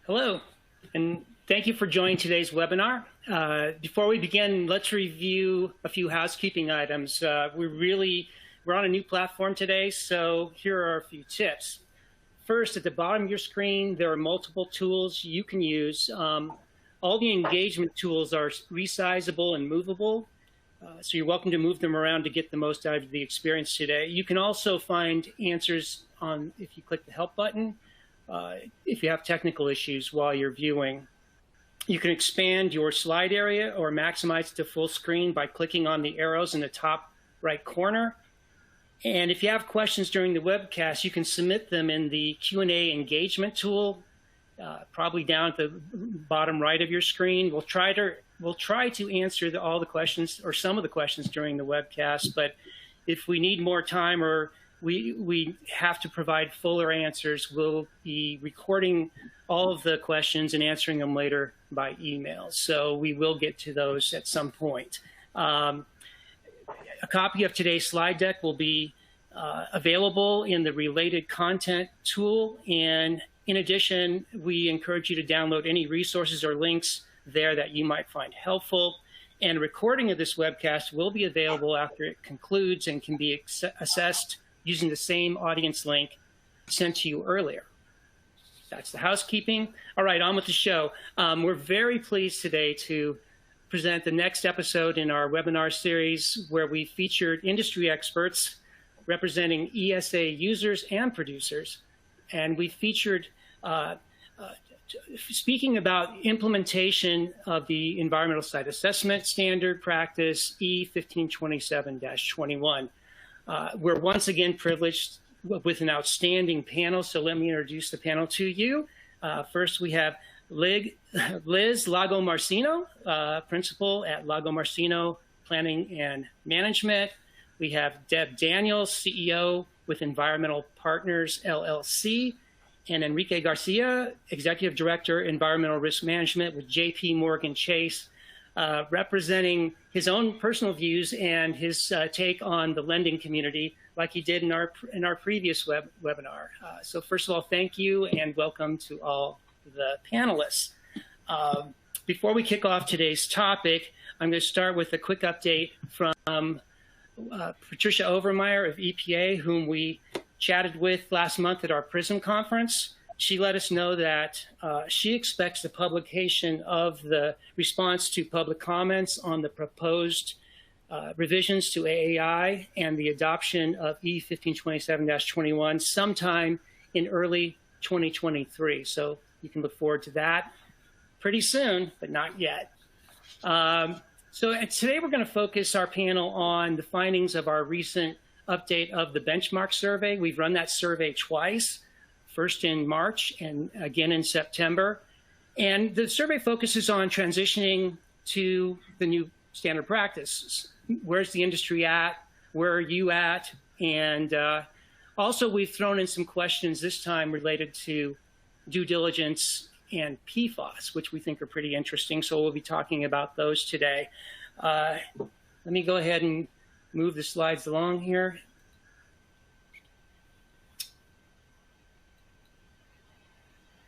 Hello, and thank you for joining today's webinar. Before we begin, let's review a few housekeeping items. We're on a new platform today, so here are a few tips. First, at the bottom of your screen, there are multiple tools you can use. All the engagement tools are resizable and movable, so you're welcome to move them around to get the most out of the experience today. You can also find answers if you click the Help button, if you have technical issues while you're viewing. You can expand your slide area or maximize it to full screen by clicking on the arrows in the top right corner. And if you have questions during the webcast, you can submit them in the Q&A engagement tool, probably down at the bottom right of your screen. We'll try to answer all the questions or some of the questions during the webcast, but if we need more time or we have to provide fuller answers, we'll be recording all of the questions and answering them later by email. So we will get to those at some point. A copy of today's slide deck will be available in the related content tool. And in addition, we encourage you to download any resources or links there that you might find helpful. And a recording of this webcast will be available after it concludes and can be accessed using the same audience link sent to you earlier. That's the housekeeping. All right, on with the show. We're very pleased today to present the next episode in our webinar series where we featured industry experts representing ESA users and producers. And we featured, speaking about implementation of the environmental site assessment standard practice E1527-21. We're once again privileged with an outstanding panel, so let me introduce the panel to you. First, we have Liz Lagomarsino, Principal at Lagomarsino Planning and Management. We have Deb Daniels, CEO with Environmental Partners, LLC, and Enrique Garcia, Executive Director, Environmental Risk Management with JP Morgan Chase, representing his own personal views and his take on the lending community like he did in our previous webinar. So first of all, thank you and welcome to all the panelists. Before we kick off today's topic, I'm going to start with a quick update from Patricia Overmeyer of EPA, whom we chatted with last month at our PRISM conference. She let us know that she expects the publication of the response to public comments on the proposed revisions to AAI and the adoption of E1527-21 sometime in early 2023. So you can look forward to that pretty soon, but not yet. So today we're going to focus our panel on the findings of our recent update of the benchmark survey. We've run that survey twice, first in March and again in September. And the survey focuses on transitioning to the new standard practice. Where's the industry at? Where are you at? And also we've thrown in some questions this time related to due diligence and PFAS, which we think are pretty interesting. So we'll be talking about those today. Let me go ahead and move the slides along here.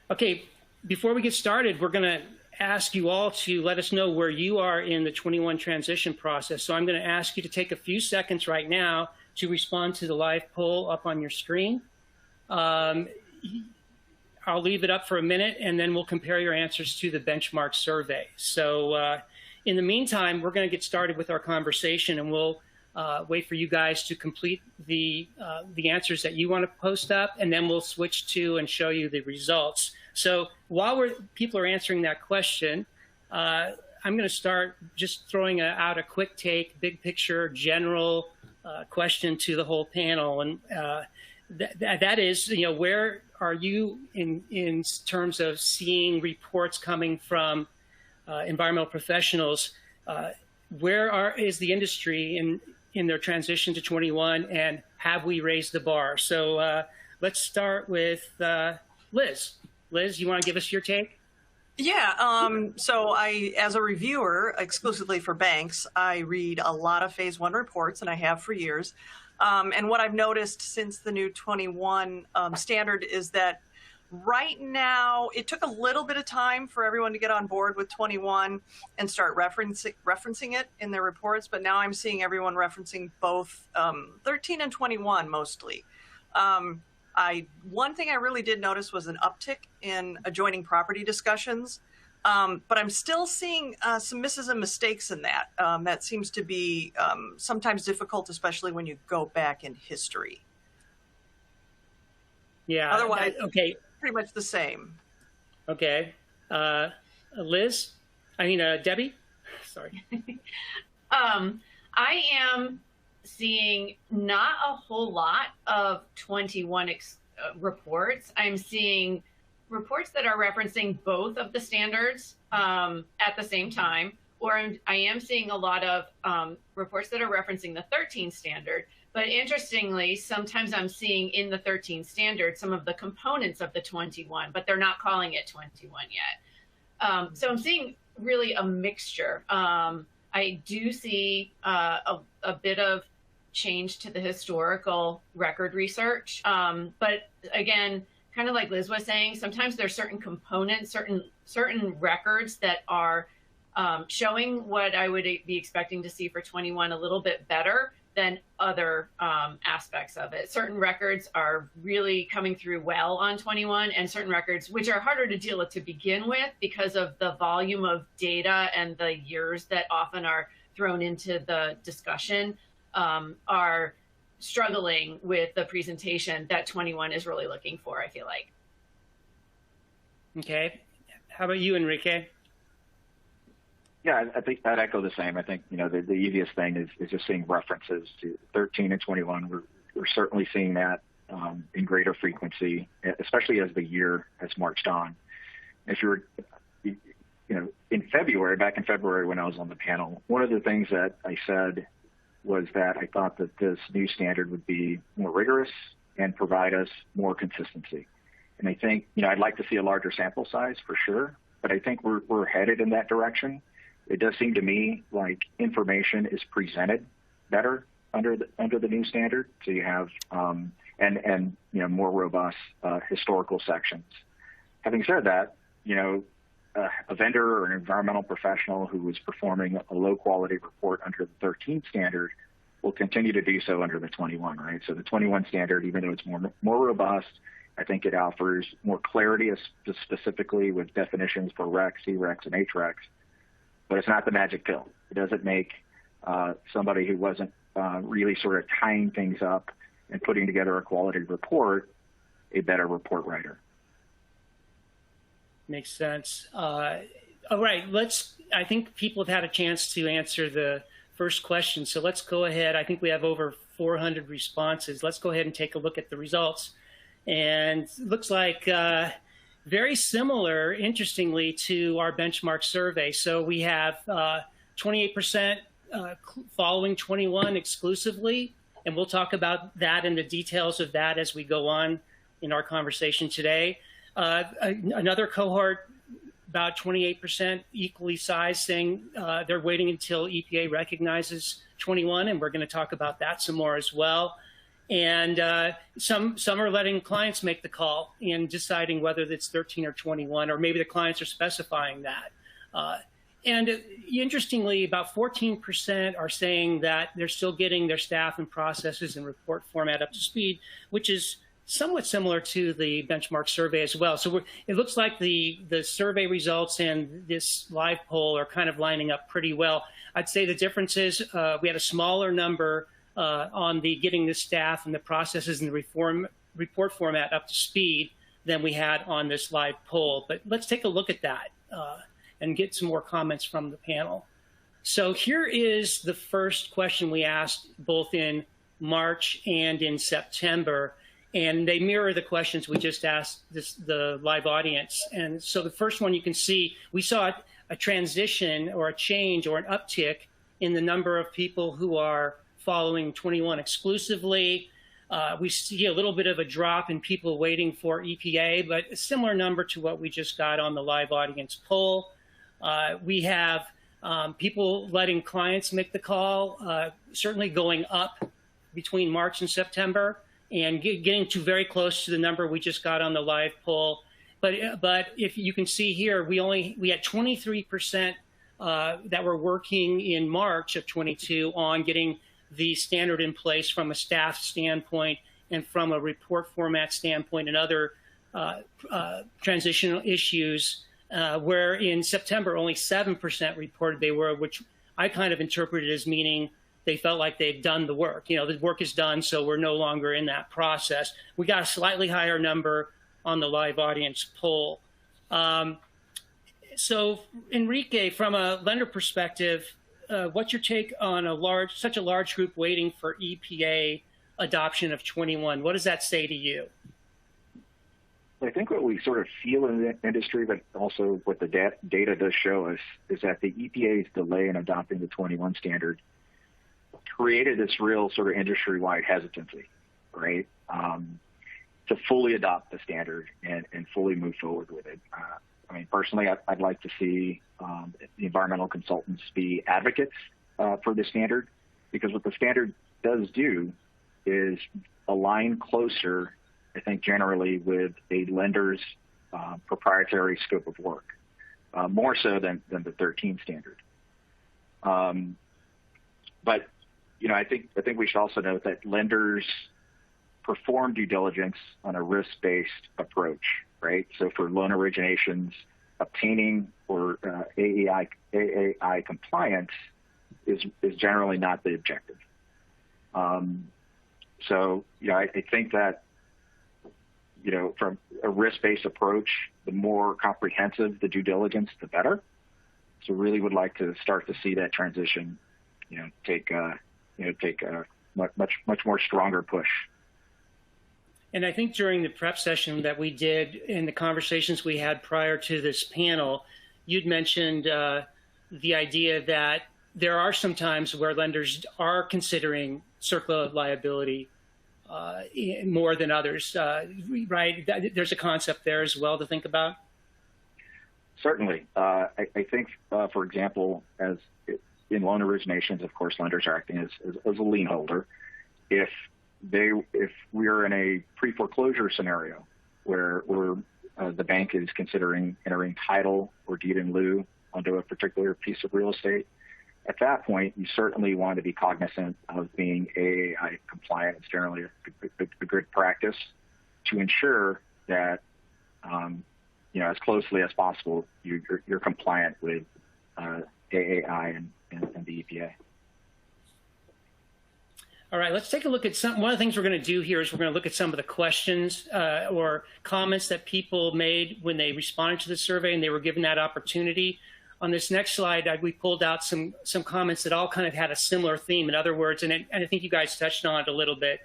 Okay, before we get started, we're going to ask you all to let us know where you are in the 21 transition process. So I'm going to ask you to take a few seconds right now to respond to the live poll up on your screen. I'll leave it up for a minute and then we'll compare your answers to the benchmark survey. So in the meantime, we're going to get started with our conversation and we'll wait for you guys to complete the answers that you want to post up, and then we'll switch to and show you the results. So while people are answering that question, I'm going to start just throwing out a quick take, big picture, general question to the whole panel. And that is, where are you in terms of seeing reports coming from environmental professionals? Where is the industry in their transition to 21, and have we raised the bar? So let's start with Liz. Liz, you want to give us your take? Yeah, so as a reviewer exclusively for banks, I read a lot of Phase I reports, and I have for years. And what I've noticed since the new 21 standard is that Right now, it took a little bit of time for everyone to get on board with 21 and start referencing it in their reports, but now I'm seeing everyone referencing both 13 and 21 mostly. One thing I really did notice was an uptick in adjoining property discussions, but I'm still seeing some misses and mistakes in that. That seems to be sometimes difficult, especially when you go back in history. Yeah. Otherwise, okay. Pretty much the same. Okay. Liz? Debbie? Sorry. I am seeing not a whole lot of 21 reports. I'm seeing reports that are referencing both of the standards at the same time, or I am seeing a lot of reports that are referencing the 13 standard. But interestingly, sometimes I'm seeing in the 13 standard some of the components of the 21, but they're not calling it 21 yet. So I'm seeing really a mixture. I do see a bit of change to the historical record research. But again, kind of like Liz was saying, sometimes there's certain components, certain records that are showing what I would be expecting to see for 21 a little bit better than other aspects of it. Certain records are really coming through well on 21, and certain records, which are harder to deal with to begin with because of the volume of data and the years that often are thrown into the discussion, are struggling with the presentation that 21 is really looking for, I feel like. Okay. How about you, Enrique? Yeah, I think I'd echo the same. I think, the easiest thing is just seeing references to 13 and 21. We're certainly seeing that in greater frequency, especially as the year has marched on. If you were, back in February when I was on the panel, one of the things that I said was that I thought that this new standard would be more rigorous and provide us more consistency. And I think, I'd like to see a larger sample size for sure, but I think we're headed in that direction. It does seem to me like information is presented better under the new standard. So you have and more robust historical sections. Having said that, a vendor or an environmental professional who was performing a low quality report under the 13 standard will continue to do so under the 21, right? So the 21 standard, even though it's more robust, I think it offers more clarity specifically with definitions for RECs, CRECs, and HRECs. But it's not the magic pill. It doesn't make somebody who wasn't really sort of tying things up and putting together a quality report a better report writer. Makes sense. All right, I think people have had a chance to answer the first question, so let's go ahead. I think we have over 400 responses. Let's go ahead and take a look at the results. And it looks like very similar, interestingly, to our benchmark survey. So we have 28% following 21 exclusively, and we'll talk about that and the details of that as we go on in our conversation today. Another cohort, about 28% equally sized, saying they're waiting until EPA recognizes 21, and we're going to talk about that some more as well. And some are letting clients make the call in deciding whether it's 13 or 21, or maybe the clients are specifying that. And interestingly, about 14% are saying that they're still getting their staff and processes and report format up to speed, which is somewhat similar to the benchmark survey as well. So it looks like the survey results and this live poll are kind of lining up pretty well. I'd say the difference is we had a smaller number on the getting the staff and the processes and the report format up to speed than we had on this live poll. But let's take a look at that and get some more comments from the panel. So here is the first question we asked both in March and in September, and they mirror the questions we just asked the live audience. And so the first one you can see, we saw a transition or a change or an uptick in the number of people who are following 21 exclusively. We see a little bit of a drop in people waiting for EPA, but a similar number to what we just got on the live audience poll. We have people letting clients make the call, certainly going up between March and September. and getting to very close to the number we just got on the live poll. But if you can see here, we had 23% that were working in March of 22 on getting the standard in place from a staff standpoint and from a report format standpoint and other transitional issues, where in September only 7% reported they were, which I kind of interpreted as meaning they felt like they'd done the work. You know, the work is done, so we're no longer in that process. We got a slightly higher number on the live audience poll. So, Enrique, from a lender perspective, what's your take on such a large group waiting for EPA adoption of 21? What does that say to you? I think what we sort of feel in the industry, but also what the data does show us, is that the EPA's delay in adopting the 21 standard created this real sort of industry-wide hesitancy, right, to fully adopt the standard and fully move forward with it. I mean, personally, I'd like to see the environmental consultants be advocates for the standard, because what the standard does do is align closer, I think, generally with a lender's proprietary scope of work, more so than the 13 standard. But you know, I think we should also note that lenders perform due diligence on a risk-based approach, right? So for loan originations, obtaining or AAI compliance is generally not the objective. So, you know, I think that, you know, from a risk-based approach, the more comprehensive the due diligence, the better. So really would like to start to see that transition, take a much more stronger push. And I think during the prep session that we did in the conversations we had prior to this panel, you'd mentioned the idea that there are some times where lenders are considering CERCLA liability more than others, right? There's a concept there as well to think about. Certainly. I think, for example, as in loan originations, of course, lenders are acting as a lien holder. If we're in a pre-foreclosure scenario where the bank is considering entering title or deed in lieu onto a particular piece of real estate, at that point, you certainly want to be cognizant of being AAI compliant. It's generally a good practice to ensure that, as closely as possible, you're compliant with AAI and the EPA. All right, let's take a look at one of the things we're going to do here is we're going to look at some of the questions or comments that people made when they responded to the survey and they were given that opportunity. On this next slide, we pulled out some comments that all kind of had a similar theme. In other words, and I think you guys touched on it a little bit.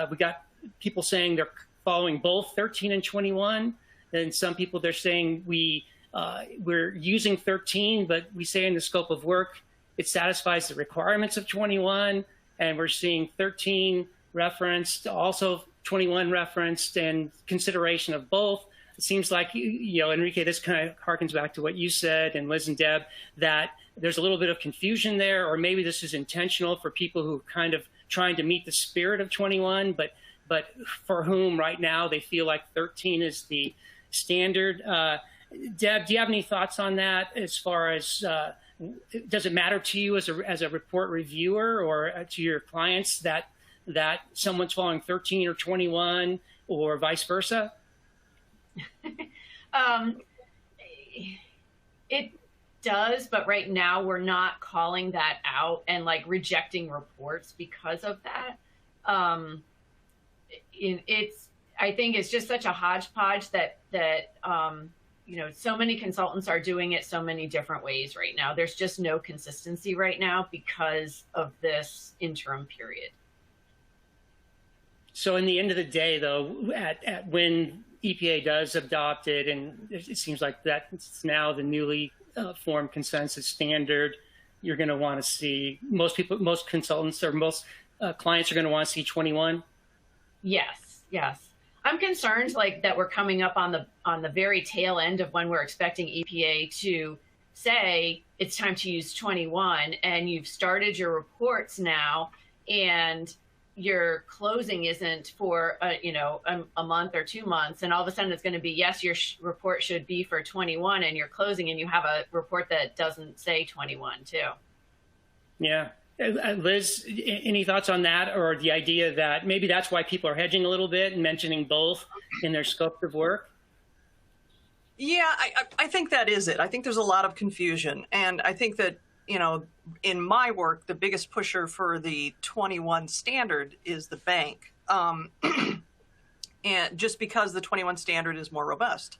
We got people saying they're following both 13 and 21. And some people, they're saying we're using 13, but we say in the scope of work, it satisfies the requirements of 21. And we're seeing 13 referenced, also 21 referenced, and consideration of both. It seems like, Enrique, this kind of harkens back to what you said, and Liz and Deb, that there's a little bit of confusion there, or maybe this is intentional for people who are kind of trying to meet the spirit of 21, but for whom right now they feel like 13 is the standard. Deb, do you have any thoughts on that as far as, does it matter to you as a report reviewer or to your clients that someone's following 13 or 21 or vice versa? It does, but right now we're not calling that out and like rejecting reports because of that. I think it's just such a hodgepodge that so many consultants are doing it so many different ways right now. There's just no consistency right now because of this interim period. So in the end of the day, though, at when EPA does adopt it, and it seems like that's now the newly formed consensus standard, you're going to want to see most consultants or most clients are going to want to see 21. Yes. I'm concerned that we're coming up on the very tail end of when we're expecting EPA to say it's time to use 21, and you've started your reports now, and your closing isn't for a month or 2 months, and all of a sudden it's going to be, yes, your report should be for 21, and you're closing and you have a report that doesn't say 21 too. Yeah. Liz, any thoughts on that, or the idea that maybe that's why people are hedging a little bit and mentioning both in their scope of work? Yeah, I think that is it. I think there's a lot of confusion. And I think that, in my work, the biggest pusher for the 21 standard is the bank. And just because the 21 standard is more robust.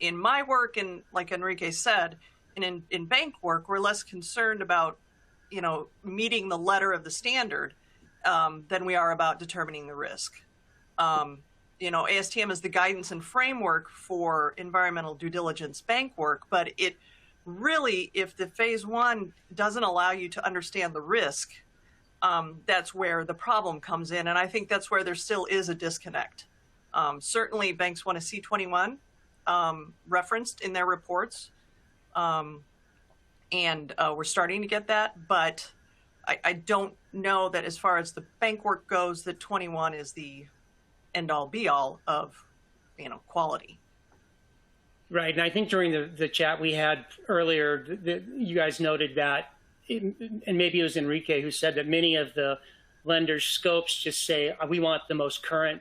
In my work, and like Enrique said, and in bank work, we're less concerned about meeting the letter of the standard than we are about determining the risk. ASTM is the guidance and framework for environmental due diligence bank work, but it really, if the phase one doesn't allow you to understand the risk, that's where the problem comes in. And I think that's where there still is a disconnect. Certainly banks want to see 21 referenced in their reports. And we're starting to get that, but I don't know that as far as the bank work goes, that 21 is the end all be all of, quality. Right. And I think during the chat we had earlier, you guys noted that, and maybe it was Enrique who said that many of the lenders' scopes just say, we want the most current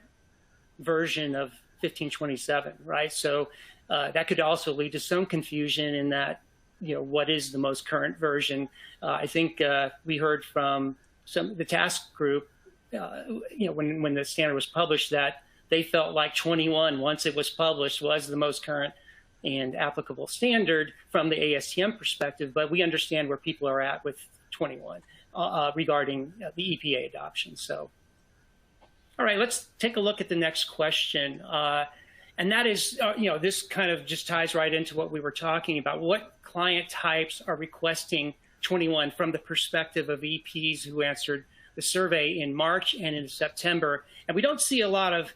version of 1527, right? So that could also lead to some confusion in that, what is the most current version? I think we heard from the task group, when the standard was published, that they felt like 21, once it was published, was the most current and applicable standard from the ASTM perspective. But we understand where people are at with 21 regarding the EPA adoption. So, all right, let's take a look at the next question. And that is, this kind of just ties right into what we were talking about. What client types are requesting 21 from the perspective of EPs who answered the survey in March and in September? And we don't see a lot of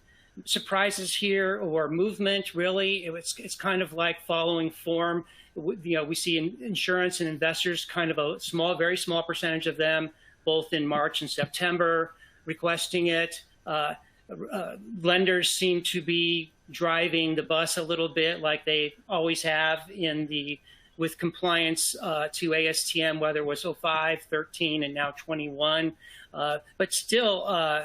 surprises here or movement, really. It's kind of like following form. We see insurance and investors, kind of a very small percentage of them, both in March and September, requesting it. Lenders seem to be driving the bus a little bit, like they always have with compliance to ASTM, whether it was 05, 13, and now 21. But still,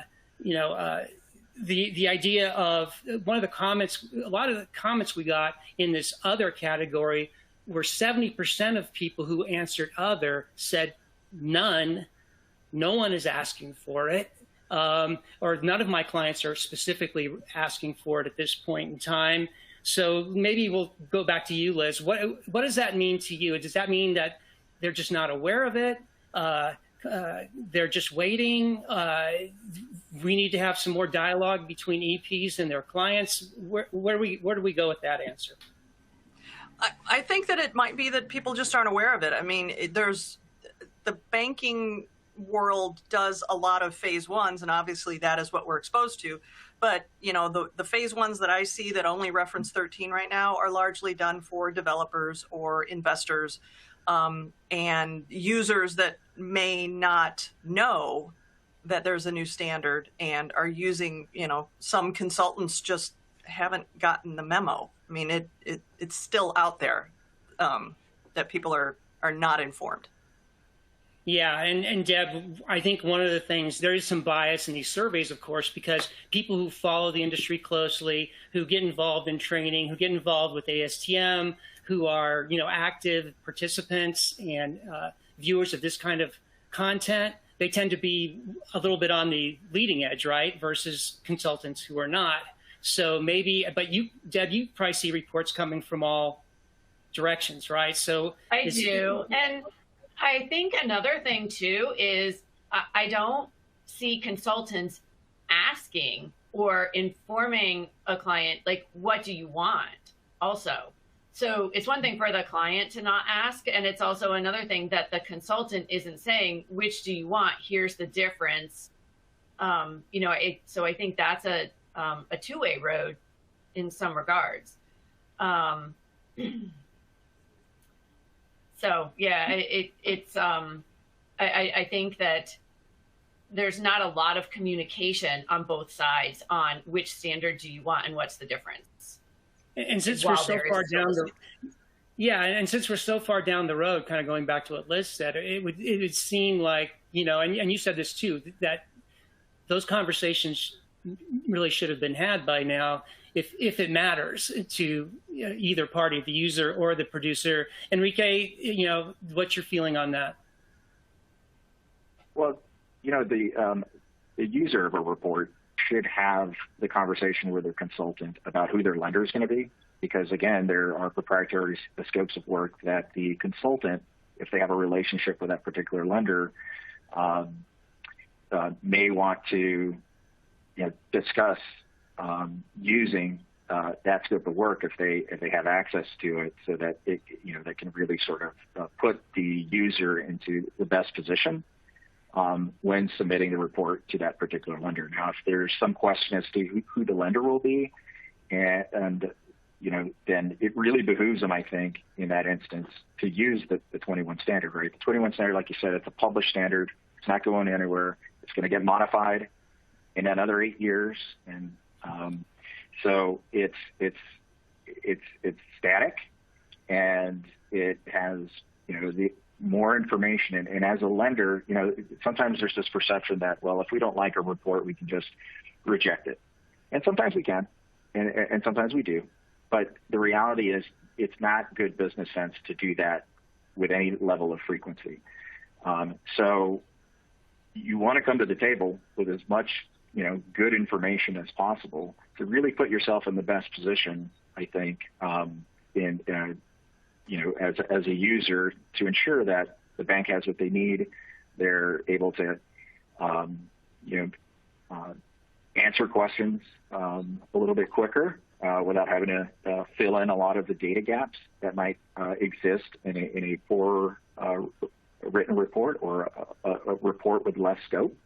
the idea of a lot of the comments we got in this other category were 70% of people who answered other said none, no one is asking for it. Or none of my clients are specifically asking for it at this point in time. So maybe we'll go back to you, Liz. What does that mean to you? Does that mean that they're just not aware of it? They're just waiting? We need to have some more dialogue between EPs and their clients. Where do we go with that answer? I think that it might be that people just aren't aware of it. I mean, there's the banking world does a lot of phase ones, and obviously that is what we're exposed to. But the phase ones that I see that only reference 13 right now are largely done for developers or investors and users that may not know that there's a new standard and are using, some consultants just haven't gotten the memo. I mean, it's still out there that people are not informed. Yeah, and Deb, I think one of the things, there is some bias in these surveys, of course, because people who follow the industry closely, who get involved in training, who get involved with ASTM, who are, active participants and viewers of this kind of content, they tend to be a little bit on the leading edge, right, versus consultants who are not. So maybe, but Deb, you probably see reports coming from all directions, right? So I do. And I think another thing too is I don't see consultants asking or informing a client, like, what do you want also? So it's one thing for the client to not ask, and it's also another thing that the consultant isn't saying, which do you want? Here's the difference. So I think that's a two-way road in some regards. So yeah, I think that there's not a lot of communication on both sides on which standard do you want and what's the difference. And since we're so far down the and since we're so far down the road, kind of going back to what Liz said, it would seem like, and you said this too, that those conversations really should have been had by now, if it matters to either party, the user or the producer. Enrique, what's your feeling on that? Well, the user of a report should have the conversation with their consultant about who their lender is going to be, because again, there are proprietary scopes of work that the consultant, if they have a relationship with that particular lender, may want to discuss using that scope of work if they have access to it, so that it that can really sort of put the user into the best position when submitting the report to that particular lender. Now, if there's some question as to who the lender will be, and then it really behooves them, I think, in that instance, to use the 21 standard, right? The 21 standard, like you said, it's a published standard. It's not going anywhere. It's going to get modified in another 8 years, and so it's static, and it has the more information. And as a lender, sometimes there's this perception that, well, if we don't like a report, we can just reject it, and sometimes we can, and sometimes we do. But the reality is, it's not good business sense to do that with any level of frequency. So you want to come to the table with as much good information as possible to really put yourself in the best position, I think, as a user, to ensure that the bank has what they need. They're able to, answer questions a little bit quicker without having to fill in a lot of the data gaps that might exist in a poor written report or a report with less scope.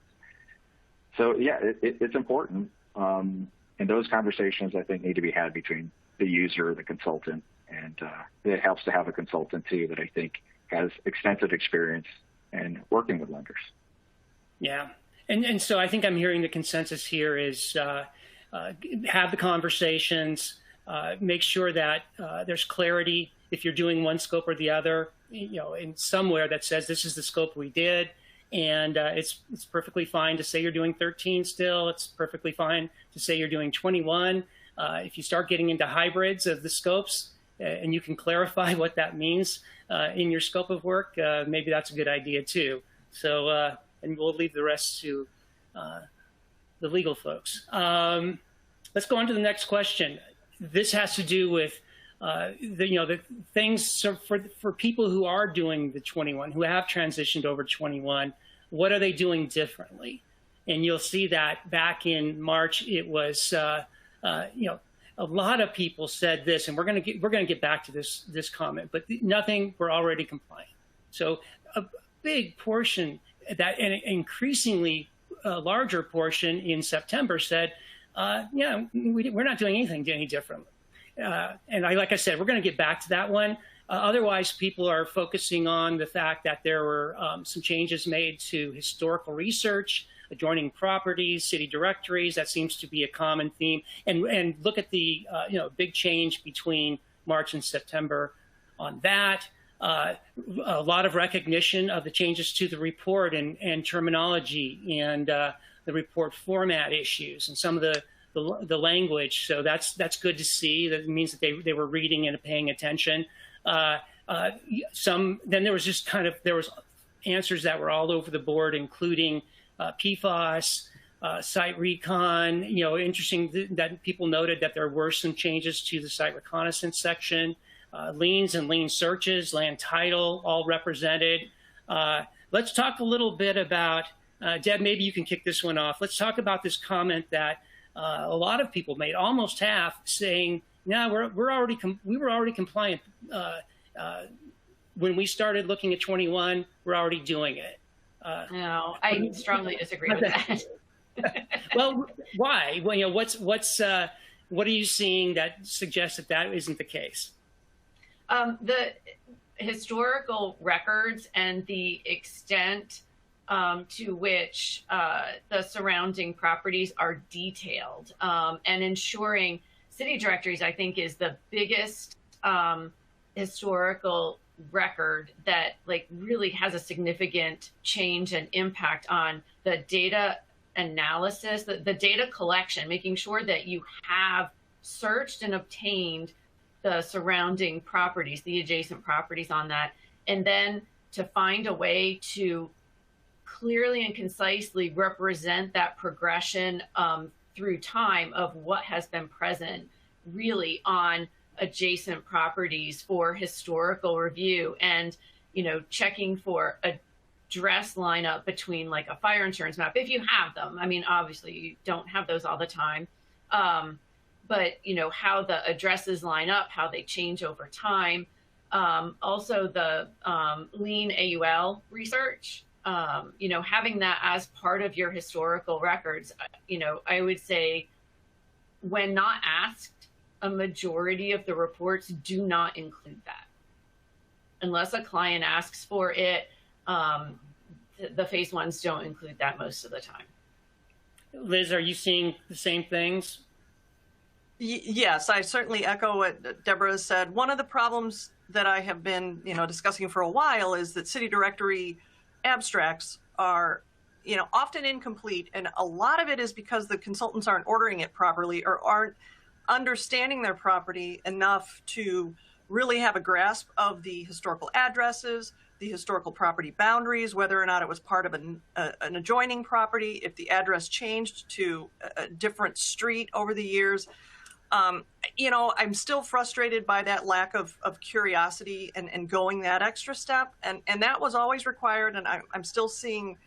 So yeah, it's important. And those conversations, I think, need to be had between the user, the consultant, and it helps to have a consultant too that I think has extensive experience in working with lenders. Yeah. And so I think I'm hearing the consensus here is have the conversations, make sure that there's clarity if you're doing one scope or the other, in somewhere that says this is the scope we did. And it's perfectly fine to say you're doing 13 still. It's perfectly fine to say you're doing 21. If you start getting into hybrids of the scopes, and you can clarify what that means in your scope of work, maybe that's a good idea too. So, and we'll leave the rest to the legal folks. Let's go on to the next question. This has to do with the things for people who are doing the 21, who have transitioned over to 21. What are they doing differently? And you'll see that back in March, it was a lot of people said this, and we're going to get back to this comment, but nothing, we're already compliant. So a big portion that, and an increasingly larger portion in September said, we're not doing anything any differently. And like I said, we're going to get back to that one. Otherwise, people are focusing on the fact that there were some changes made to historical research, adjoining properties, city directories. That seems to be a common theme. And look at the big change between March and September on that. A lot of recognition of the changes to the report and terminology and the report format issues and some of the language. So that's good to see. That means that they were reading and paying attention. Then there was just there was answers that were all over the board, including PFAS, site recon. Interesting that people noted that there were some changes to the site reconnaissance section, liens and lien searches, land title, all represented. Let's talk a little bit about, Deb, maybe you can kick this one off. Let's talk about this comment that a lot of people made, almost half, saying, "No, we were already compliant when we started looking at 21. We're already doing it." No, I strongly disagree with that. Well, why? Well, what are you seeing that suggests that isn't the case? The historical records and the extent to which the surrounding properties are detailed, and ensuring city directories, I think, is the biggest historical record that like really has a significant change and impact on the data analysis, the data collection, making sure that you have searched and obtained the surrounding properties, the adjacent properties on that, and then to find a way to clearly and concisely represent that progression through time of what has been present really on adjacent properties for historical review, and checking for address lineup between like a fire insurance map if you have them. I mean, obviously you don't have those all the time, but how the addresses line up, how they change over time. Also the lean AUL research, having that as part of your historical records. I would say when not asked, a majority of the reports do not include that. Unless a client asks for it, the phase ones don't include that most of the time. Liz, are you seeing the same things? Yes, I certainly echo what Deborah has said. One of the problems that I have been, discussing for a while is that city directory abstracts are, often incomplete. And a lot of it is because the consultants aren't ordering it properly or aren't understanding their property enough to really have a grasp of the historical addresses, the historical property boundaries, whether or not it was part of an adjoining property, if the address changed to a different street over the years. I'm still frustrated by that lack of curiosity and going that extra step. And that was always required, and I'm still seeing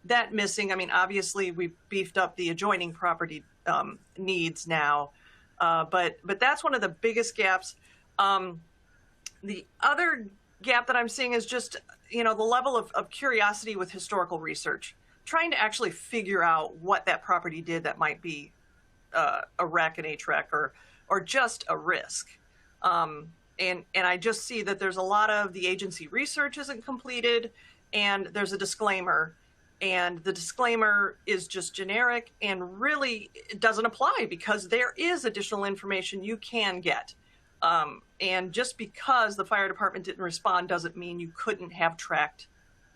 that missing. I mean, obviously, we've beefed up the adjoining property needs now. But that's one of the biggest gaps. The other gap that I'm seeing is just, the level of curiosity with historical research, trying to actually figure out what that property did that might be a wreck, an HREC, or just a risk. And I just see that there's a lot of the agency research isn't completed, and there's a disclaimer. And the disclaimer is just generic and really it doesn't apply because there is additional information you can get. And just because the fire department didn't respond doesn't mean you couldn't have tracked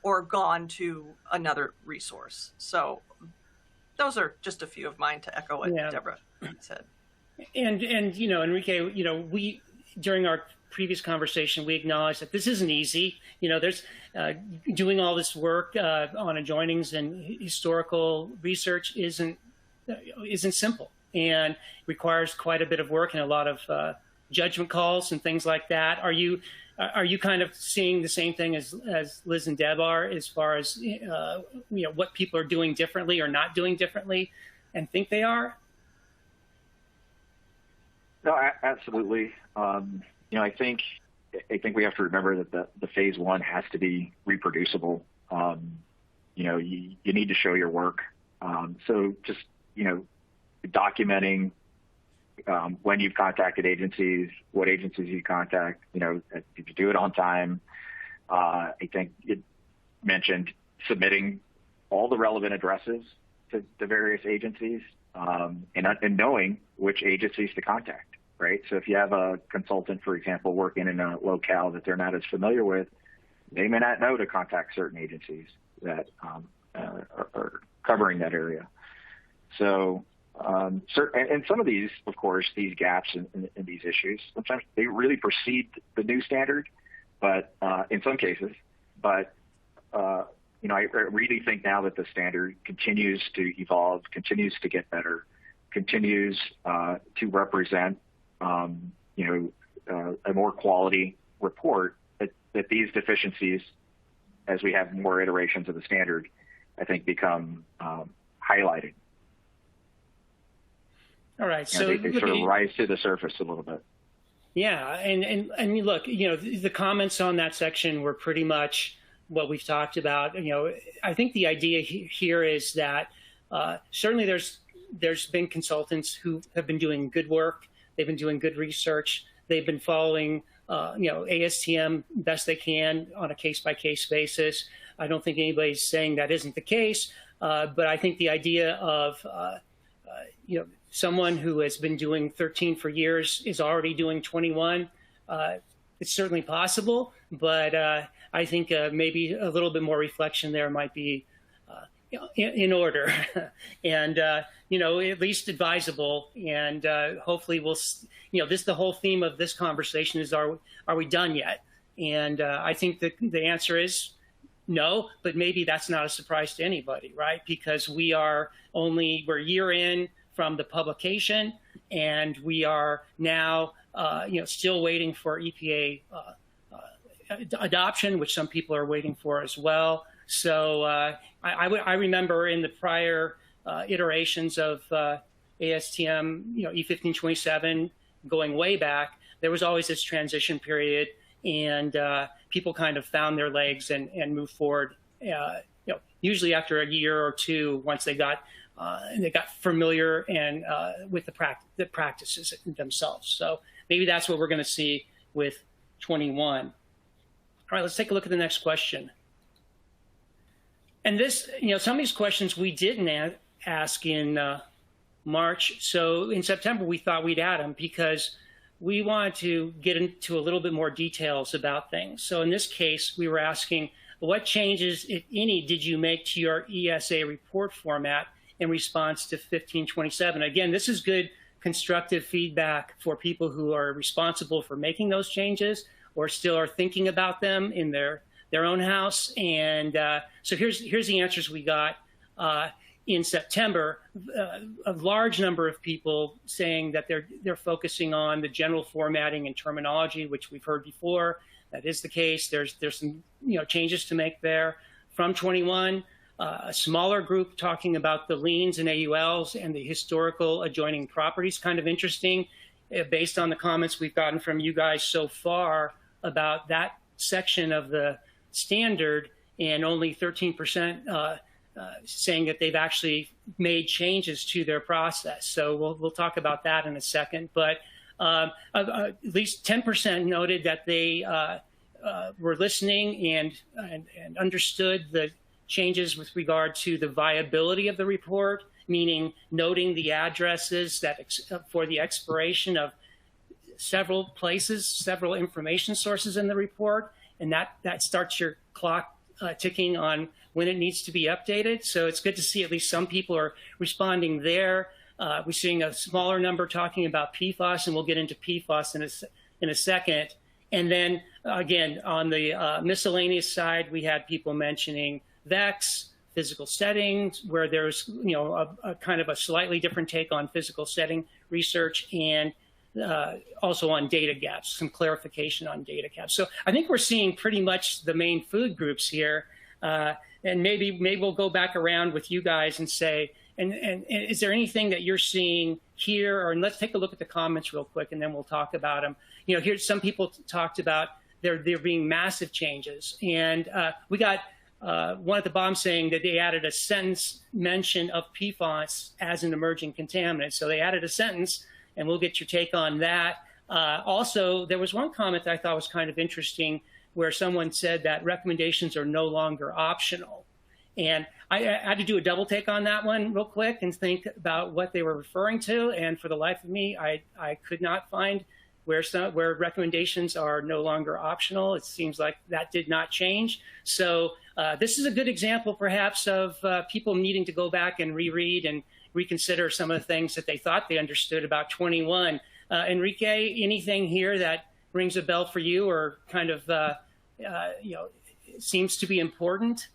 or gone to another resource. So those are just a few of mine to echo what Deborah said. And Enrique, we, during our previous conversation, we acknowledged that this isn't easy. There's doing all this work on adjoinings and historical research isn't simple and requires quite a bit of work and a lot of judgment calls and things like that. Are you kind of seeing the same thing as Liz and Deb are, as far as what people are doing differently or not doing differently, and think they are? No, absolutely. I think we have to remember that the phase one has to be reproducible. You need to show your work. So just, documenting when you've contacted agencies, what agencies you contact, if you do it on time. I think it mentioned submitting all the relevant addresses to the various agencies, and knowing which agencies to contact. Right. So if you have a consultant, for example, working in a locale that they're not as familiar with, they may not know to contact certain agencies that are covering that area. So, and some of these, of course, these gaps in these issues, sometimes they really precede the new standard, but in some cases, I really think now that the standard continues to evolve, continues to get better, continues to represent a more quality report, that these deficiencies, as we have more iterations of the standard, I think become highlighted. All right. So they sort of rise to the surface a little bit. Yeah. And look, the comments on that section were pretty much what we've talked about. I think the idea here is that certainly there's been consultants who have been doing good work. They've been doing good research. They've been following, ASTM best they can on a case-by-case basis. I don't think anybody's saying that isn't the case, but I think the idea of someone who has been doing 13 for years is already doing 21. It's certainly possible, but I think maybe a little bit more reflection there might be in order, and at least advisable. And hopefully, the whole theme of this conversation is: are we done yet? And I think that the answer is no, but maybe that's not a surprise to anybody, right? Because we're a year in from the publication, and we are now still waiting for EPA adoption, which some people are waiting for as well. So I remember in the prior iterations of ASTM, E1527, going way back, there was always this transition period, and people kind of found their legs and moved forward. Usually after a year or two, once they got familiar and with the practices themselves. So maybe that's what we're going to see with 21. All right, let's take a look at the next question. And this, some of these questions we didn't ask in March. So in September, we thought we'd add them because we wanted to get into a little bit more details about things. So in this case, we were asking, what changes, if any, did you make to your ESA report format in response to 1527? Again, this is good constructive feedback for people who are responsible for making those changes or still are thinking about them in their own house. And so here's the answers we got in September. A large number of people saying that they're focusing on the general formatting and terminology, which we've heard before. That is the case. There's some changes to make there. From 21, a smaller group talking about the liens and AULs and the historical adjoining properties. Kind of interesting, based on the comments we've gotten from you guys so far about that section of the standard, and only 13% saying that they've actually made changes to their process. So we'll talk about that in a second. But at least 10% noted that they were listening and understood the changes with regard to the viability of the report, meaning noting the addresses that for the expiration of several places, several information sources in the report, and that starts your clock ticking on when it needs to be updated. So it's good to see at least some people are responding there. We're seeing a smaller number talking about PFAS, and we'll get into PFAS in a second. And then again, on the miscellaneous side, we had people mentioning VEX, physical settings, where there's a kind of a slightly different take on physical setting research, and also on data gaps, some clarification on data gaps. So I think we're seeing pretty much the main food groups here, and maybe we'll go back around with you guys and say, and is there anything that you're seeing here? Or let's take a look at the comments real quick, and then we'll talk about them. Here some people talked about there being massive changes, and we got one at the bottom saying that they added a sentence mention of PFAS as an emerging contaminant. So they added a sentence, and we'll get your take on that. Also, there was one comment that I thought was kind of interesting, where someone said that recommendations are no longer optional. And I had to do a double take on that one real quick and think about what they were referring to. And for the life of me, I could not find where recommendations are no longer optional. It seems like that did not change. So this is a good example, perhaps, of people needing to go back and reread and reconsider some of the things that they thought they understood about 21. Enrique, anything here that rings a bell for you, or kind of seems to be important?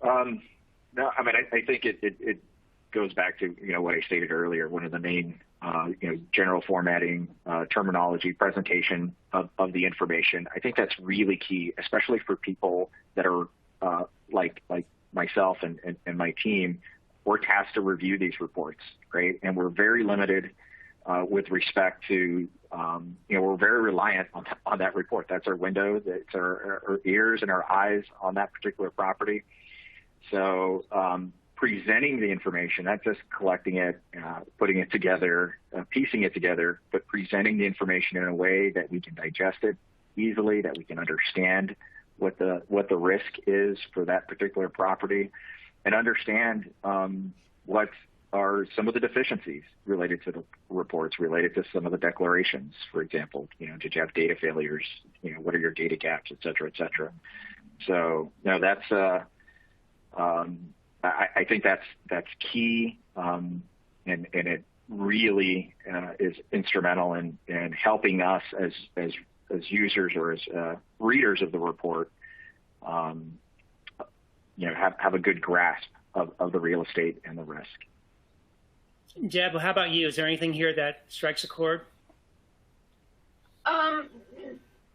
No, I mean, I think it goes back to what I stated earlier. One of the main general formatting, terminology, presentation of the information. I think that's really key, especially for people that are like myself and my team. We're tasked to review these reports, right? And we're very limited with respect to, we're very reliant on that report. That's our window. That's our ears and our eyes on that particular property. So presenting the information, not just collecting it, putting it together, piecing it together, but presenting the information in a way that we can digest it easily, that we can understand what the risk is for that particular property, and understand what are some of the deficiencies related to the reports, related to some of the declarations. For example, did you have data failures? What are your data gaps, et cetera, et cetera. So, that's I think that's key, and it really is instrumental in helping us as users or as readers of the report, have a good grasp of the real estate and the risk. Deb, how about you? Is there anything here that strikes a chord?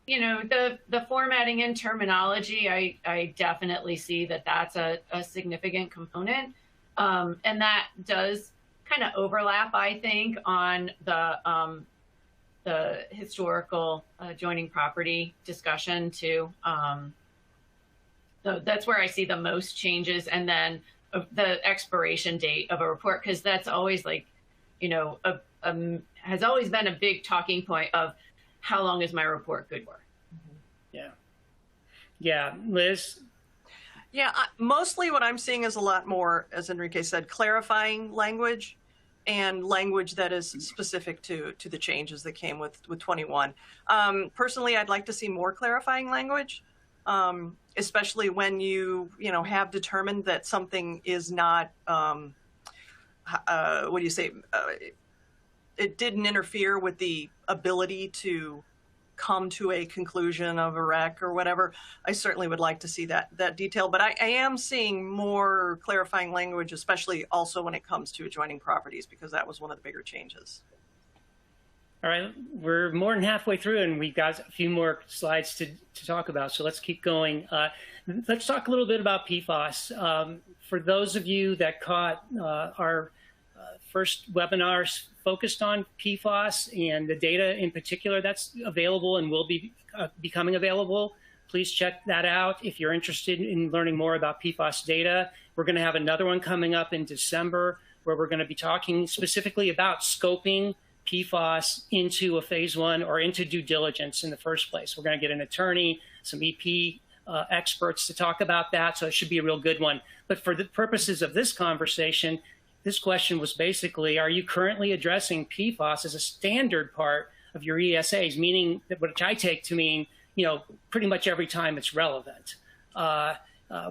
The formatting and terminology, I definitely see that that's a significant component. And that does kind of overlap, I think, on the historical adjoining property discussion too. So that's where I see the most changes. And then the expiration date of a report, because that's always has always been a big talking point of how long is my report good for? Yeah. Liz? Yeah, mostly what I'm seeing is a lot more, as Enrique said, clarifying language and language that is specific to the changes that came with 21. Personally, I'd like to see more clarifying language, especially when you have determined that something is not, it didn't interfere with the ability to come to a conclusion of a wreck or whatever. I certainly would like to see that detail, but I am seeing more clarifying language, especially also when it comes to adjoining properties, because that was one of the bigger changes. All right, we're more than halfway through, and we've got a few more slides to talk about, so let's keep going. Let's talk a little bit about PFAS. For those of you that caught our first webinars focused on PFAS and the data in particular that's available and will be becoming available, please check that out if you're interested in learning more about PFAS data. We're going to have another one coming up in December where we're going to be talking specifically about scoping PFAS into a phase one or into due diligence in the first place. We're going to get an attorney, some EP experts to talk about that, so it should be a real good one. But for the purposes of this conversation, this question was basically, are you currently addressing PFAS as a standard part of your ESAs, meaning that, which I take to mean, pretty much every time it's relevant,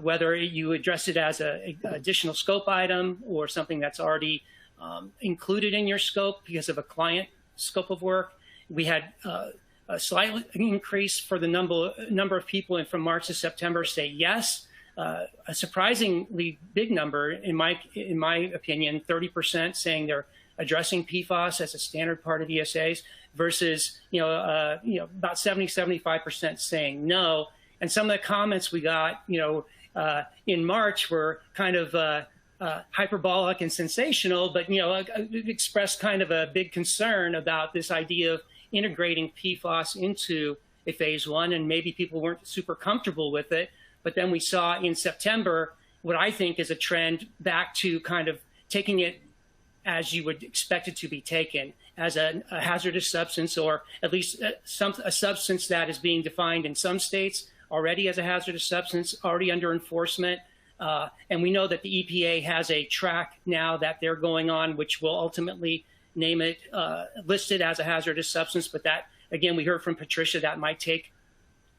whether you address it as an additional scope item or something that's already included in your scope because of a client scope of work. We had a slight increase for the number of people from March to September say yes. A surprisingly big number, in my opinion, 30% saying they're addressing PFAS as a standard part of ESAs versus about 75% saying no. And some of the comments we got in March were kind of hyperbolic and sensational, but expressed kind of a big concern about this idea of integrating PFAS into a phase one, and maybe people weren't super comfortable with it. But then we saw in September what I think is a trend back to kind of taking it as you would expect it to be taken, as a hazardous substance, or at least a substance that is being defined in some states already as a hazardous substance, already under enforcement. And we know that the EPA has a track now that they're going on, which will ultimately name it, listed as a hazardous substance. But that, again, we heard from Patricia, that might take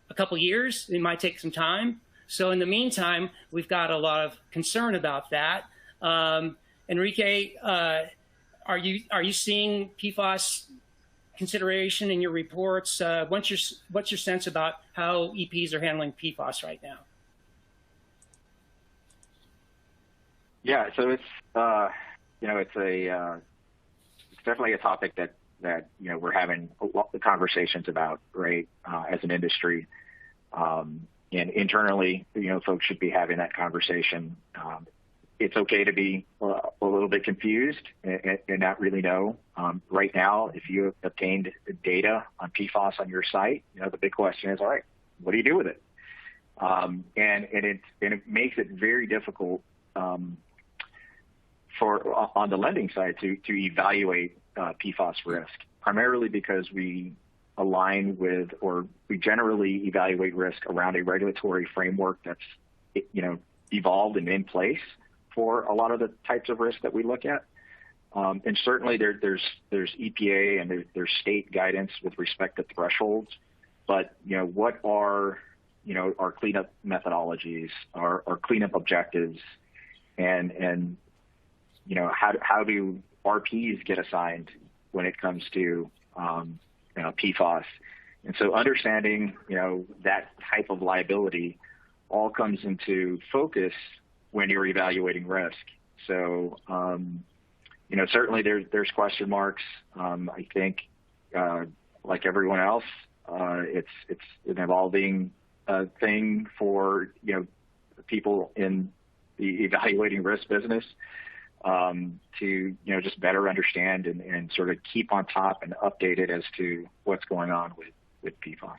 a couple years. It might take some time. So in the meantime, we've got a lot of concern about that. Enrique, are you seeing PFAS consideration in your reports? What's your sense about how EPs are handling PFAS right now? Yeah, so it's it's definitely a topic that we're having a lot of conversations about, right, as an industry. And internally, folks should be having that conversation. It's okay to be a little bit confused and not really know. Right now, if you have obtained data on PFAS on your site, the big question is, all right, what do you do with it? And it makes it very difficult on the lending side to evaluate PFAS risk, primarily because we align with, or we generally evaluate risk around a regulatory framework that's, evolved and in place for a lot of the types of risk that we look at. And certainly there's EPA and there's state guidance with respect to thresholds, but what are our cleanup methodologies, our cleanup objectives, and how do RPs get assigned when it comes to PFAS? And so understanding that type of liability all comes into focus when you're evaluating risk. So certainly there's question marks. I think like everyone else, it's an evolving thing for people in the evaluating risk business to just better understand and sort of keep on top and updated as to what's going on with PFAS.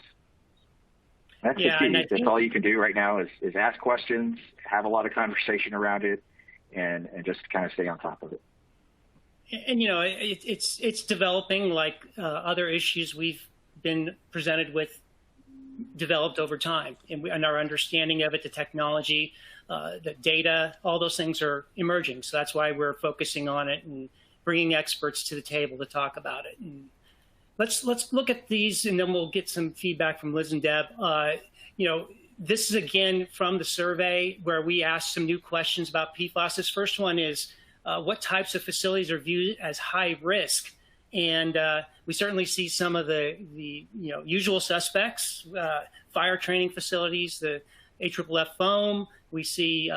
That's the key. That's all you can do right now is ask questions, have a lot of conversation around it, and just kind of stay on top of it. And it's developing like other issues we've been presented with, developed over time, and our understanding of it, the technology, the data, all those things are emerging. So that's why we're focusing on it and bringing experts to the table to talk about it. And let's look at these, and then we'll get some feedback from Liz and Deb. This is again from the survey where we asked some new questions about PFAS. This first one is, what types of facilities are viewed as high risk? And we certainly see some of the usual suspects, fire training facilities, the AFFF foam. We see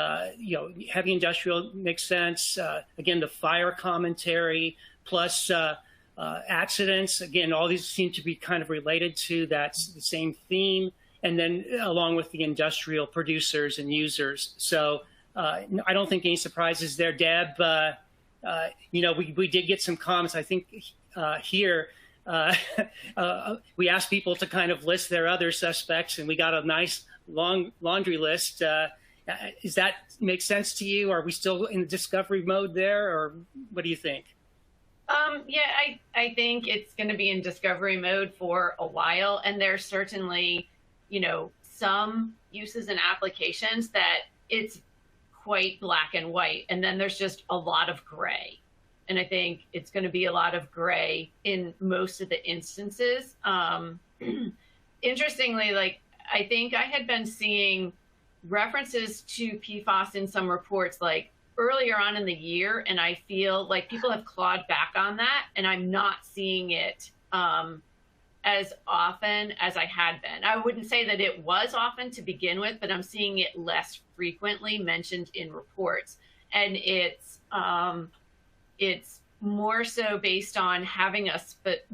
heavy industrial makes sense. Again, the fire commentary plus accidents. Again, all these seem to be kind of related to the same theme. And then along with the industrial producers and users. So I don't think any surprises there, Deb. We did get some comments, I think, here. We asked people to kind of list their other suspects, and we got a nice long laundry list. Does that make sense to you? Are we still in discovery mode there, or what do you think? I think it's going to be in discovery mode for a while, and there's certainly, some uses and applications that it's quite black and white, and then there's just a lot of gray. And I think it's going to be a lot of gray in most of the instances. Interestingly, I think I had been seeing references to PFAS in some reports earlier on in the year, and I feel like people have clawed back on that, and I'm not seeing it as often as I had been. I wouldn't say that it was often to begin with, but I'm seeing it less frequently mentioned in reports. And it's more so based on having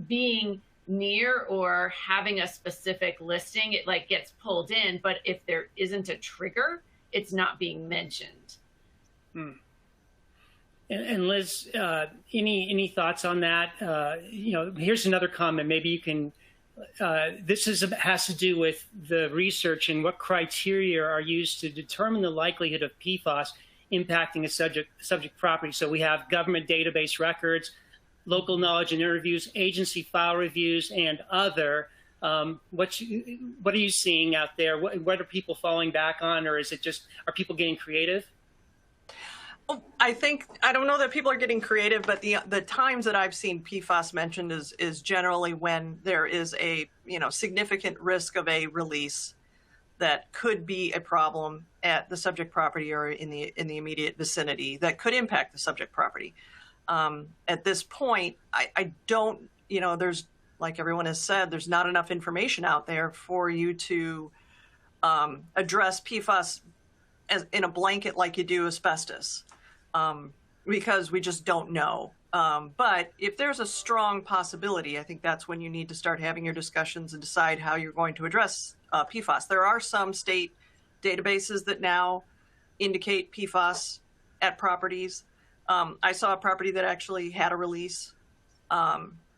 being near or having a specific listing. It gets pulled in, but if there isn't a trigger, it's not being mentioned. And Liz, any thoughts on that? Here's another comment. Maybe you can. This has to do with the research and what criteria are used to determine the likelihood of PFAS impacting a subject property. So we have government database records, local knowledge and interviews, agency file reviews, and other. What are you seeing out there? What are people falling back on, or is it just, are people getting creative? I don't know that people are getting creative, but the times that I've seen PFAS mentioned is generally when there is a significant risk of a release that could be a problem at the subject property or in the immediate vicinity that could impact the subject property. At this point, I don't, there's, like everyone has said, there's not enough information out there for you to address PFAS in a blanket like you do asbestos. Because we just don't know. But if there's a strong possibility, I think that's when you need to start having your discussions and decide how you're going to address PFAS. There are some state databases that now indicate PFAS at properties. I saw a property that actually had a release.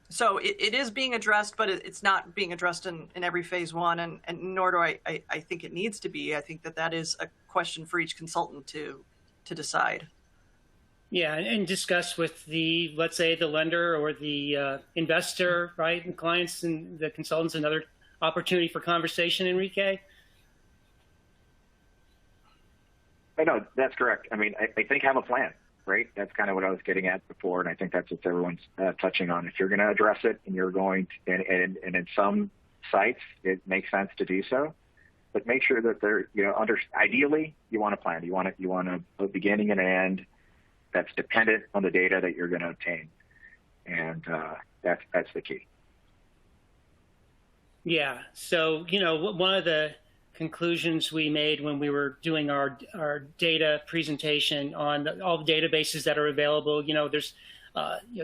So it is being addressed, but it's not being addressed in every phase one, and nor do I think it needs to be. I think that is a question for each consultant to decide. Yeah, and discuss with the, let's say, the lender or the investor, right, and clients and the consultants, another opportunity for conversation, Enrique? I know, that's correct. I mean, I think have a plan, right? That's kind of what I was getting at before, and I think that's what everyone's touching on. If you're going to address it and you're going to, and in some sites, it makes sense to do so, but make sure that they're, ideally, you want a plan. You want a beginning and an end that's dependent on the data that you're going to obtain. And that's the key. Yeah. So, one of the conclusions we made when we were doing our data presentation on all the databases that are available, there's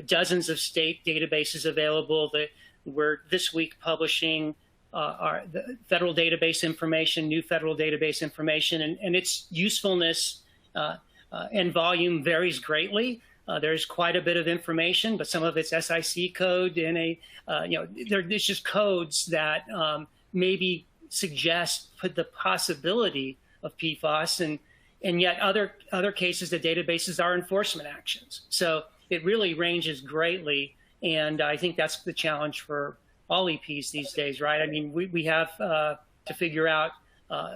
dozens of state databases available that we're this week publishing the federal database information, new federal database information, and its usefulness and volume varies greatly. There's quite a bit of information, but some of it's SIC code and there's just codes that maybe suggest the possibility of PFAS, and yet other cases, the databases are enforcement actions. So it really ranges greatly, and I think that's the challenge for all EPs these days, right? I mean, we have to figure out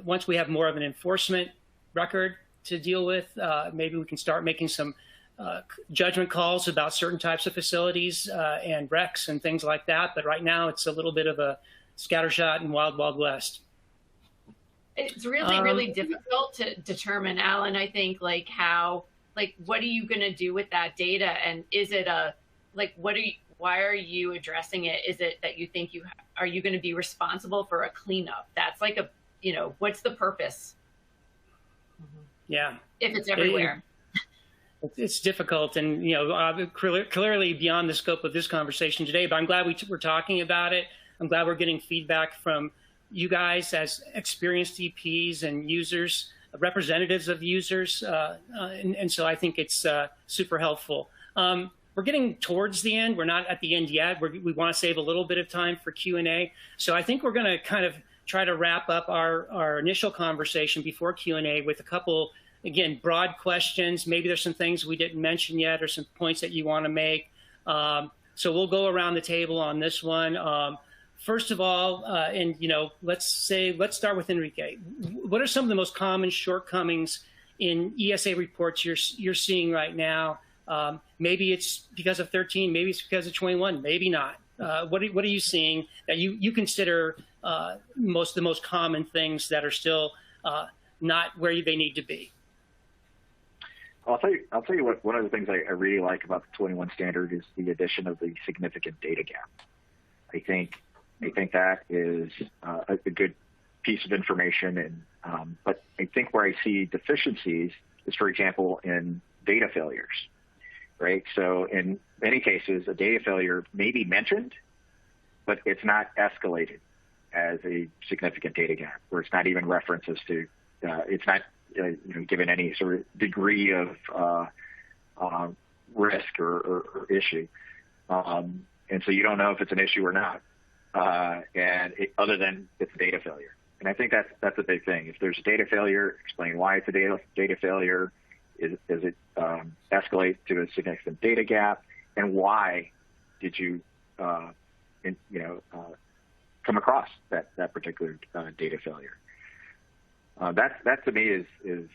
once we have more of an enforcement record to deal with, maybe we can start making some judgment calls about certain types of facilities and recs and things like that. But right now, it's a little bit of a scattershot and wild, wild west. It's really, really difficult to determine, Alan, I think, what are you going to do with that data? And is it why are you addressing it? Is it that you think are you going to be responsible for a cleanup? That's what's the purpose? Yeah. If it's everywhere. It's difficult and, clearly beyond the scope of this conversation today, but I'm glad we're talking about it. I'm glad we're getting feedback from you guys as experienced EPs and users, representatives of users. And so I think it's super helpful. We're getting towards the end. We're not at the end yet. We want to save a little bit of time for Q&A. So I think we're going to kind of try to wrap up our initial conversation before Q&A with a couple, again, broad questions. Maybe there's some things we didn't mention yet or some points that you want to make. So we'll go around the table on this one. First of all, let's start with Enrique. What are some of the most common shortcomings in ESA reports you're seeing right now? Maybe it's because of 13, maybe it's because of 21, maybe not. What are you seeing that you consider the most common things that are still not where they need to be? I'll tell you what. One of the things I really like about the 21 standard is the addition of the significant data gap. I think that is a good piece of information, but I think where I see deficiencies is, for example, in data failures. Right. So in many cases, a data failure may be mentioned, but it's not escalated as a significant data gap, or it's not even references to. It's not given any sort of degree of risk or issue, and so you don't know if it's an issue or not, other than it's a data failure. And I think that's a big thing. If there's a data failure, explain why it's a data failure. Does it escalate to a significant data gap, and why did you come across that particular data failure? That to me is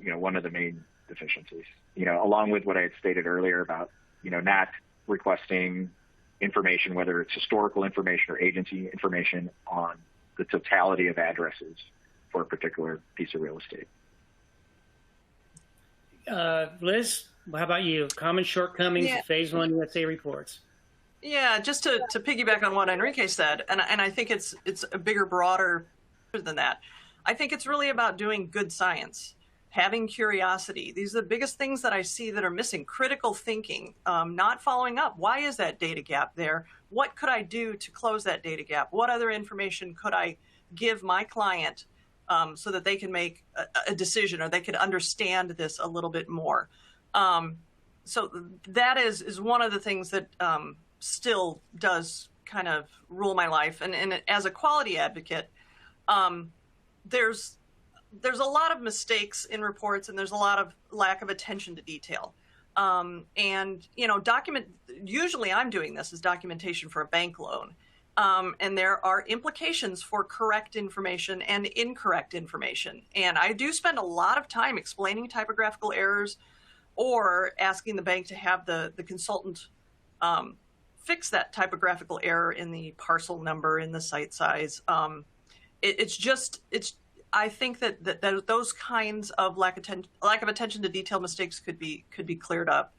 one of the main deficiencies. Along with what I had stated earlier about not requesting information, whether it's historical information or agency information, on the totality of addresses for a particular piece of real estate. Liz, how about you? Common shortcomings of Phase I ESA reports. Yeah, just to piggyback on what Enrique said, and I think it's a bigger, broader than that. I think it's really about doing good science, having curiosity. These are the biggest things that I see that are missing. Critical thinking, not following up. Why is that data gap there? What could I do to close that data gap? What other information could I give my client so that they can make a decision, or they could understand this a little bit more? So that is one of the things that still does kind of rule my life. And as a quality advocate, there's a lot of mistakes in reports, and there's a lot of lack of attention to detail. And, usually I'm doing this as documentation for a bank loan. And there are implications for correct information and incorrect information. And I do spend a lot of time explaining typographical errors or asking the bank to have the consultant fix that typographical error in the parcel number, in the site size. I think that those kinds of lack of attention to detail mistakes could be cleared up.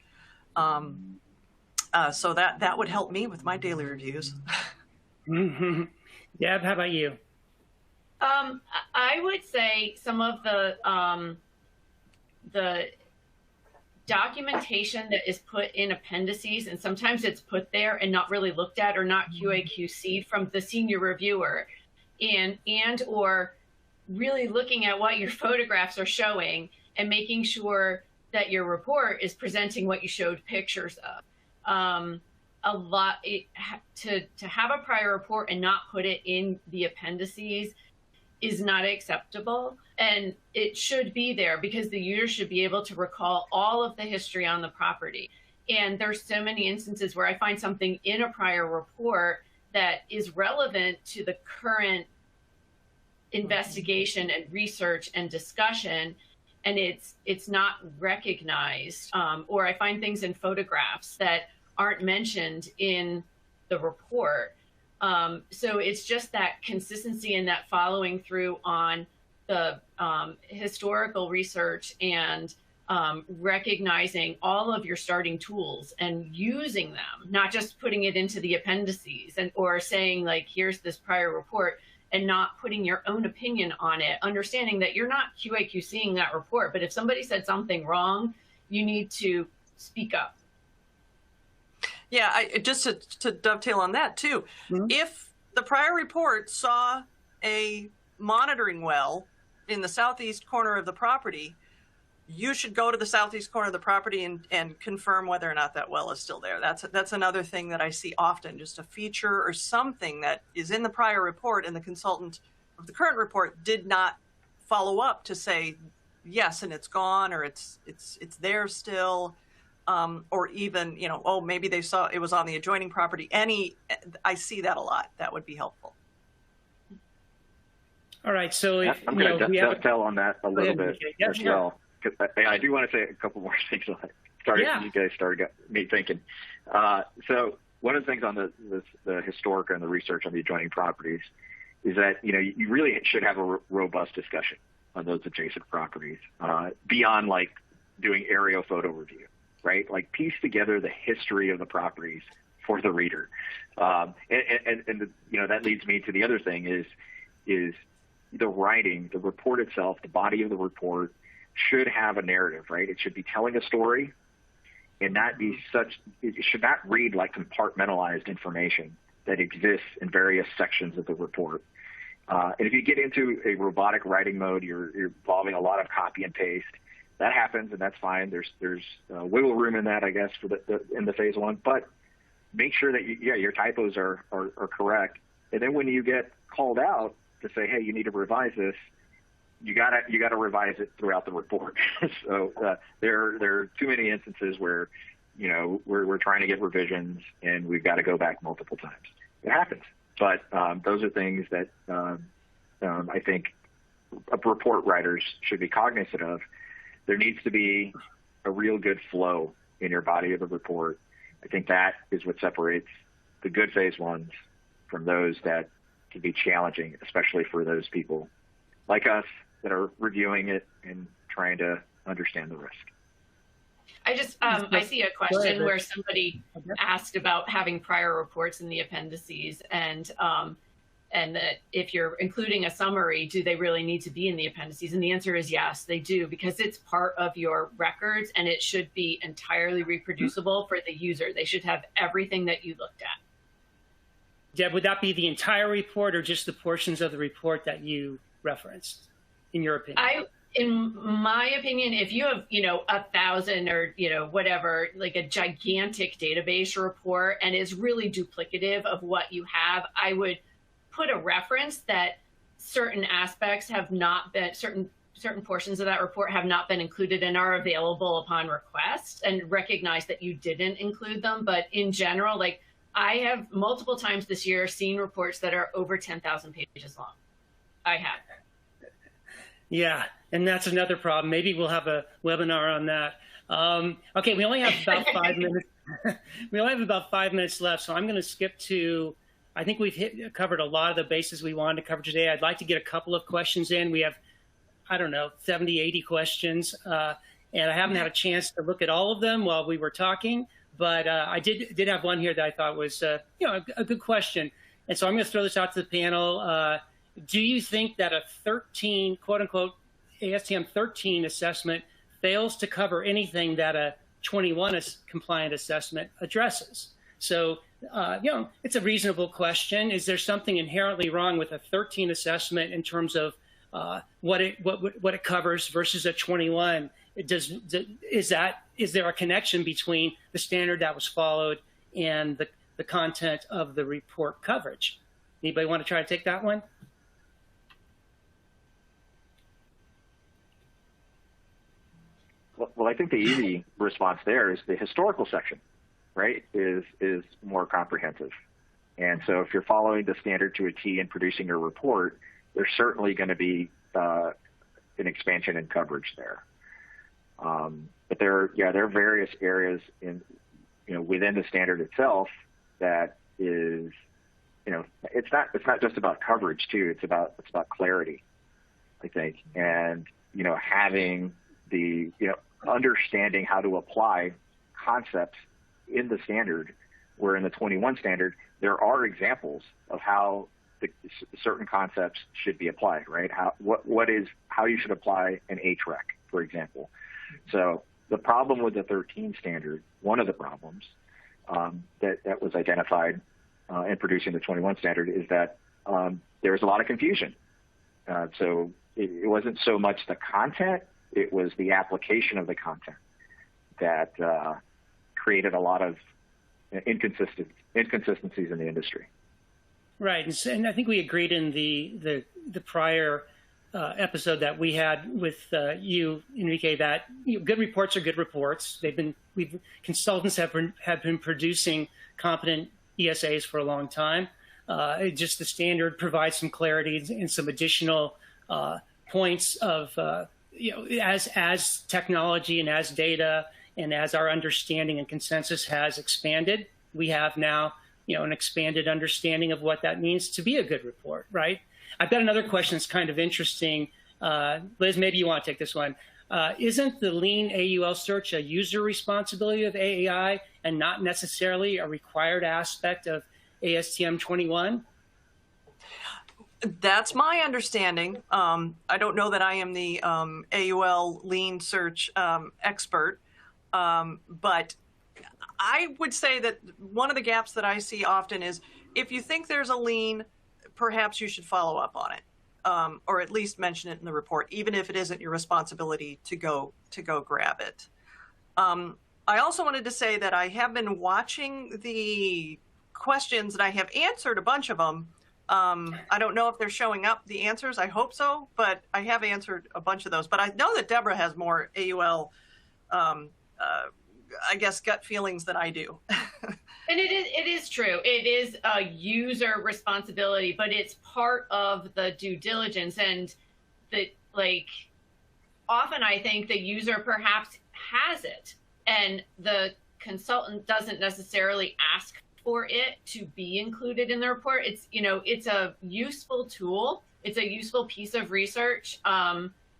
So that would help me with my daily reviews. Deb, how about you? I would say some of the documentation that is put in appendices, and sometimes it's put there and not really looked at or not QA/QC'd from the senior reviewer, and or really looking at what your photographs are showing and making sure that your report is presenting what you showed pictures of. To have a prior report and not put it in the appendices is not acceptable, and it should be there because the user should be able to recall all of the history on the property. And there's so many instances where I find something in a prior report that is relevant to the current investigation and research and discussion, and it's not recognized, or I find things in photographs that aren't mentioned in the report. So it's just that consistency and that following through on the historical research and recognizing all of your starting tools and using them, not just putting it into the appendices or saying like, here's this prior report, and not putting your own opinion on it, understanding that you're not QA/QCing that report, but if somebody said something wrong, you need to speak up. Yeah, just to dovetail on that too, if the prior report saw a monitoring well in the southeast corner of the property, you should go to the southeast corner of the property and confirm whether or not that well is still there. That's another thing that I see often, just a feature or something that is in the prior report and the consultant of the current report did not follow up to say yes, and it's gone, or it's there still. Or even, maybe they saw it was on the adjoining property. I see that a lot. That would be helpful. All right. So I'm going to dovetail on that a little bit as well. I do want to say a couple more things. You guys started me thinking. So one of the things on the historic and the research on the adjoining properties is that, you really should have a robust discussion on those adjacent properties beyond like doing aerial photo review. Right? Like piece together the history of the properties for the reader. And that leads me to the other thing is the writing, the report itself, the body of the report should have a narrative, right? It should be telling a story and not be it should not read like compartmentalized information that exists in various sections of the report. And if you get into a robotic writing mode, you're involving a lot of copy and paste. That happens, and that's fine. There's wiggle room in that, I guess, for in the phase one. But make sure that your typos are correct. And then when you get called out to say, hey, you need to revise this, you gotta revise it throughout the report. So there are too many instances where we're trying to get revisions and we've got to go back multiple times. It happens, but those are things that I think report writers should be cognizant of. There needs to be a real good flow in your body of the report. I think that is what separates the good phase ones from those that can be challenging, especially for those people like us that are reviewing it and trying to understand the risk. I see a question where somebody asked about having prior reports in the appendices and that if you're including a summary, do they really need to be in the appendices? And the answer is yes, they do, because it's part of your records and it should be entirely reproducible for the user. They should have everything that you looked at. Deb, would that be the entire report or just the portions of the report that you referenced, in your opinion? In my opinion, if you have, 1,000 or, whatever, like a gigantic database report and is really duplicative of what you have, I would put a reference that certain aspects have not been, certain certain portions of that report have not been included and are available upon request, and recognize that you didn't include them. But in general, like, I have multiple times this year seen reports that are over 10,000 pages long. I have. Yeah, and that's another problem. Maybe we'll have a webinar on that. Okay, we only have about 5 minutes. We only have about 5 minutes left, so I'm going to skip to, I think we've covered a lot of the bases we wanted to cover today. I'd like to get a couple of questions in. We have, I don't know, 70, 80 questions, and I haven't had a chance to look at all of them while we were talking, but I did have one here that I thought was a good question. And so I'm going to throw this out to the panel. Do you think that a 13, quote unquote, ASTM 13 assessment fails to cover anything that a 21 compliant assessment addresses? So, it's a reasonable question. Is there something inherently wrong with a 13 assessment in terms of what it covers versus a 21? Is there a connection between the standard that was followed and the content of the report coverage? Anybody want to try to take that one? Well, I think the easy response there is the historical section, right, is more comprehensive. And so if you're following the standard to a T and producing a report, there's certainly going to be an expansion in coverage there. But there are various areas within the standard itself that is, it's not just about coverage too. It's about clarity, I think, and having the understanding how to apply concepts in the standard, where in the 21 standard there are examples of how certain concepts should be applied, right? How you should apply an HREC, for example. So the problem with the 13 standard, one of the problems that was identified in producing the 21 standard, is that there was a lot of confusion. So it wasn't so much the content, it was the application of the content that created a lot of inconsistencies in the industry. Right, and I think we agreed in the prior episode that we had with you, Enrique, that good reports are good reports. Consultants have been producing competent ESAs for a long time. Just the standard provides some clarity and some additional points of as technology and as data and as our understanding and consensus has expanded, we have now an expanded understanding of what that means to be a good report, right? I've got another question that's kind of interesting. Liz, maybe you want to take this one. Isn't the lean AUL search a user responsibility of AAI and not necessarily a required aspect of ASTM 21? That's my understanding. I don't know that I am the AUL lean search expert, but I would say that one of the gaps that I see often is if you think there's a lien, perhaps you should follow up on it, or at least mention it in the report, even if it isn't your responsibility to go grab it. I also wanted to say that I have been watching the questions and I have answered a bunch of them. I don't know if they're showing up, the answers. I hope so, but I have answered a bunch of those. But I know that Deborah has more AUL I guess, gut feelings than I do. And it is true. It is a user responsibility, but it's part of the due diligence. And often I think the user perhaps has it and the consultant doesn't necessarily ask for it to be included in the report. It's, it's a useful tool. It's a useful piece of research.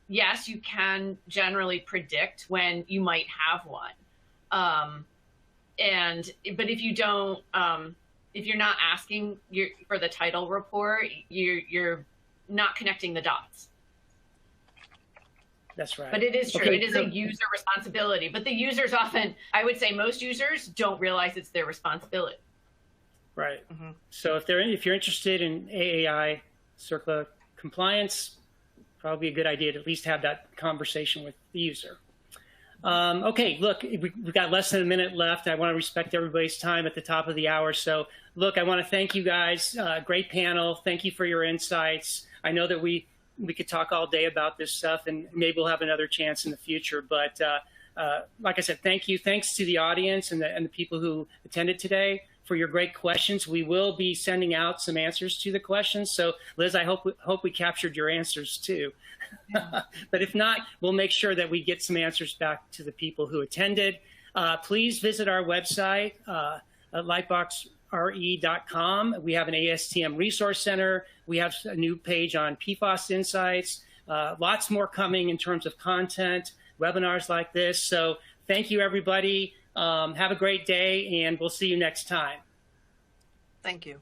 Yes, you can generally predict when you might have one. But if you don't, if you're not asking for the title report, you're not connecting the dots. That's right. But it is true. Okay. It is a user responsibility. But the users often, I would say most users don't realize it's their responsibility. Right. Mm-hmm. So if you're interested in AAI CERCLA compliance, probably a good idea to at least have that conversation with the user. Okay, look, we've got less than a minute left. I want to respect everybody's time at the top of the hour. So, look, I want to thank you guys. Great panel. Thank you for your insights. I know that we we could talk all day about this stuff, and maybe we'll have another chance in the future. But like I said, thank you. Thanks to the audience and the people who attended today for your great questions. We will be sending out some answers to the questions. So Liz, I hope we captured your answers too. But if not, we'll make sure that we get some answers back to the people who attended. Please visit our website at lightboxre.com. We have an ASTM resource center. We have a new page on PFAS insights. Lots more coming in terms of content, webinars like this. So thank you, everybody. Have a great day, and we'll see you next time. Thank you.